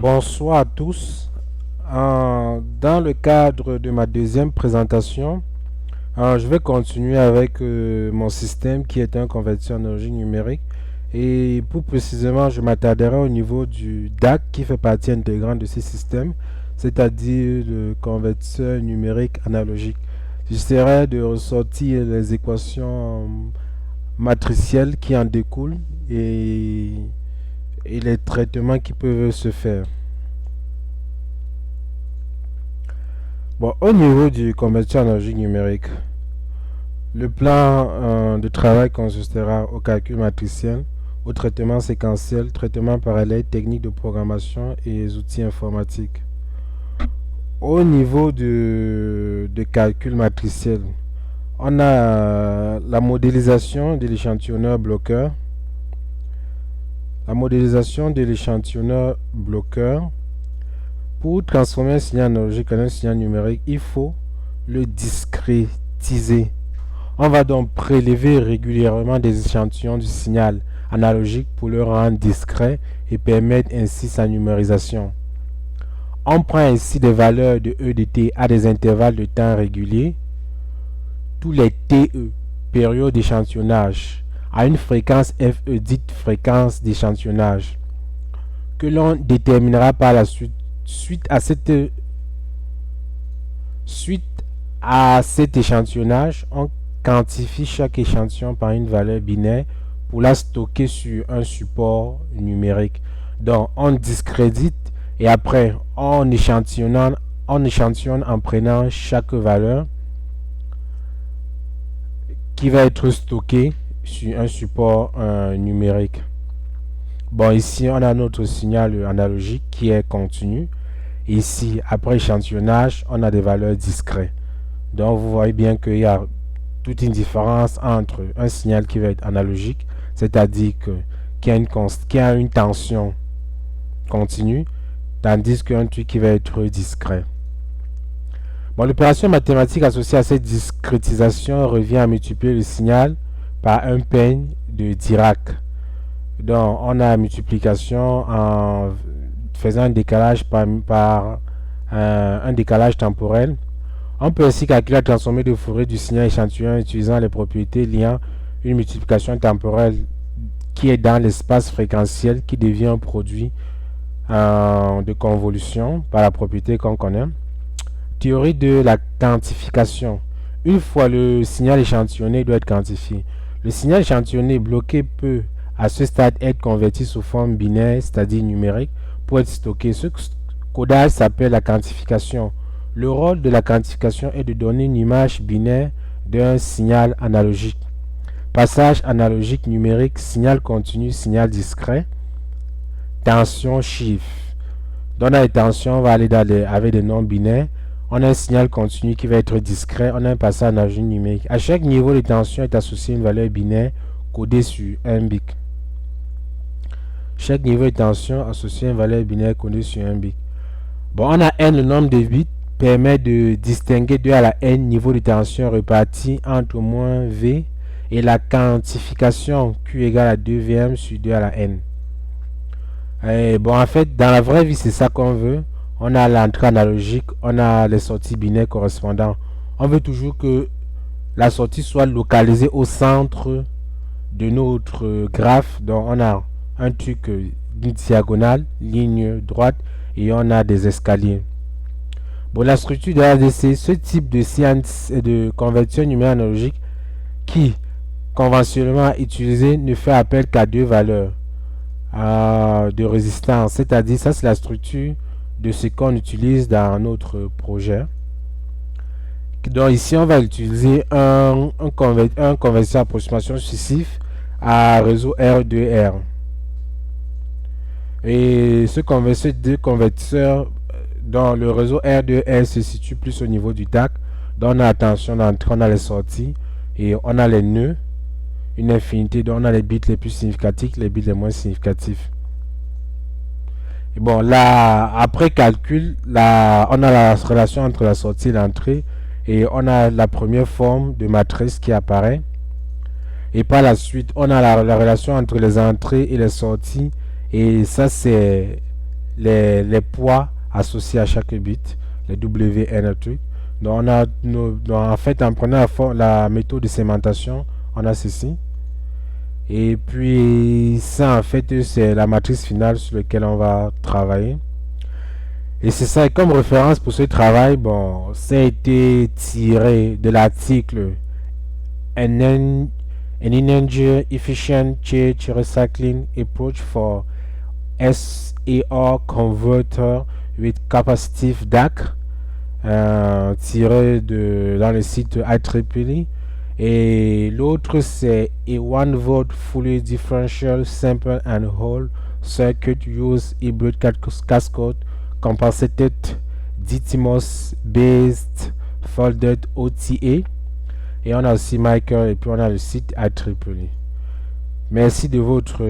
Bonsoir à tous. Dans le cadre de ma deuxième présentation, je vais continuer avec mon système qui est un convertisseur énergie numérique. Et plus précisément, je m'attarderai au niveau du DAC qui fait partie intégrante de ce système, c'est-à-dire le convertisseur numérique analogique. J'essaierai de ressortir les équations matricielles qui en découlent et les traitements qui peuvent se faire. Bon, au niveau du convertisseur analogique numérique, le plan de travail consistera au calcul matriciel, au traitement séquentiel, traitement parallèle, technique de programmation et les outils informatiques. Au niveau de calcul matriciel, on a la modélisation de l'échantillonneur bloqueur. La modélisation de l'échantillonneur bloqueur. Pour transformer un signal analogique en un signal numérique, il faut le discrétiser. On va donc prélever régulièrement des échantillons du signal analogique pour le rendre discret et permettre ainsi sa numérisation. On prend ainsi des valeurs de E de t à des intervalles de temps réguliers, tous les TE, périodes d'échantillonnage, à une fréquence FE dite fréquence d'échantillonnage, que l'on déterminera par la suite. Suite à cet échantillonnage, on quantifie chaque échantillon par une valeur binaire pour la stocker sur un support numérique. Donc, on discrédite et après, on échantillonne en prenant chaque valeur qui va être stockée sur un support numérique. Bon, ici, on a notre signal analogique qui est continu. Ici, après échantillonnage, on a des valeurs discrètes. Donc, vous voyez bien qu'il y a toute une différence entre un signal qui va être analogique, c'est-à-dire qu'il y a une tension continue, tandis qu'un truc qui va être discret. Bon, l'opération mathématique associée à cette discrétisation revient à multiplier le signal par un peigne de Dirac. Donc, on a la multiplication en faisant un décalage par un décalage temporel. On peut aussi calculer la transformée de Fourier du signal échantillon en utilisant les propriétés liant une multiplication temporelle qui est dans l'espace fréquentiel qui devient un produit de convolution par la propriété qu'on connaît. Théorie de la quantification. Une fois le signal échantillonné doit être quantifié. Le signal échantillonné bloqué peut à ce stade être converti sous forme binaire, c'est-à-dire numérique, pour être stocké. Ce codage s'appelle la quantification. Le rôle de la quantification est de donner une image binaire d'un signal analogique. Passage analogique numérique, signal continu, signal discret, tension, chiffre. Dans la tension, on va aller avec des nombres binaires. On a un signal continu qui va être discret. On a un passage analogique numérique. À chaque niveau de tension est associé une valeur binaire codée sur un bit. Chaque niveau de tension associe une valeur binaire codée sur un bit. Bon, on a n, le nombre de bits permet de distinguer 2 à la n niveaux de tension répartis entre moins v et la quantification q égale à 2vm sur 2 à la n. Et bon, en fait, dans la vraie vie, c'est ça qu'on veut. On a l'entrée analogique, on a les sorties binaires correspondantes. On veut toujours que la sortie soit localisée au centre de notre graphe. Donc, on a un truc diagonale, ligne droite, et on a des escaliers. Bon, la structure de ADC, ce type de science de conversion numérique analogique qui conventionnellement utilisé ne fait appel qu'à deux valeurs de résistance, c'est-à-dire ça c'est la structure de ce qu'on utilise dans notre projet. Donc ici on va utiliser un convertisseur approximation successif à réseau R2R. Et ce convertisseur dans le réseau R2R se situe plus au niveau du DAC. Donc on a la tension d'entrée, on a les sorties et on a les nœuds, une infinité. Donc on a les bits les plus significatifs, les bits les moins significatifs. Et bon, là, après calcul, là, on a la relation entre la sortie et l'entrée et on a la première forme de matrice qui apparaît. Et par la suite, on a la relation entre les entrées et les sorties. Et ça, c'est les poids associés à chaque bit, les WN et trucs. Donc, en fait, en prenant la méthode de segmentation, on a ceci. Et puis, ça, en fait, c'est la matrice finale sur laquelle on va travailler. Et c'est ça, et comme référence pour ce travail, bon, ça a été tiré de l'article An Energy Efficient Charge Recycling Approach for SAR Converter with Capacitive DAC, tiré dans le site IEEE. Et l'autre, c'est A 1 Volt Fully Differential Sample and Whole Circuit Use Hybrid Cascode Compensated DTMOS Based Folded OTA. Et on a aussi Michael et puis on a le site IEEE. Merci de votre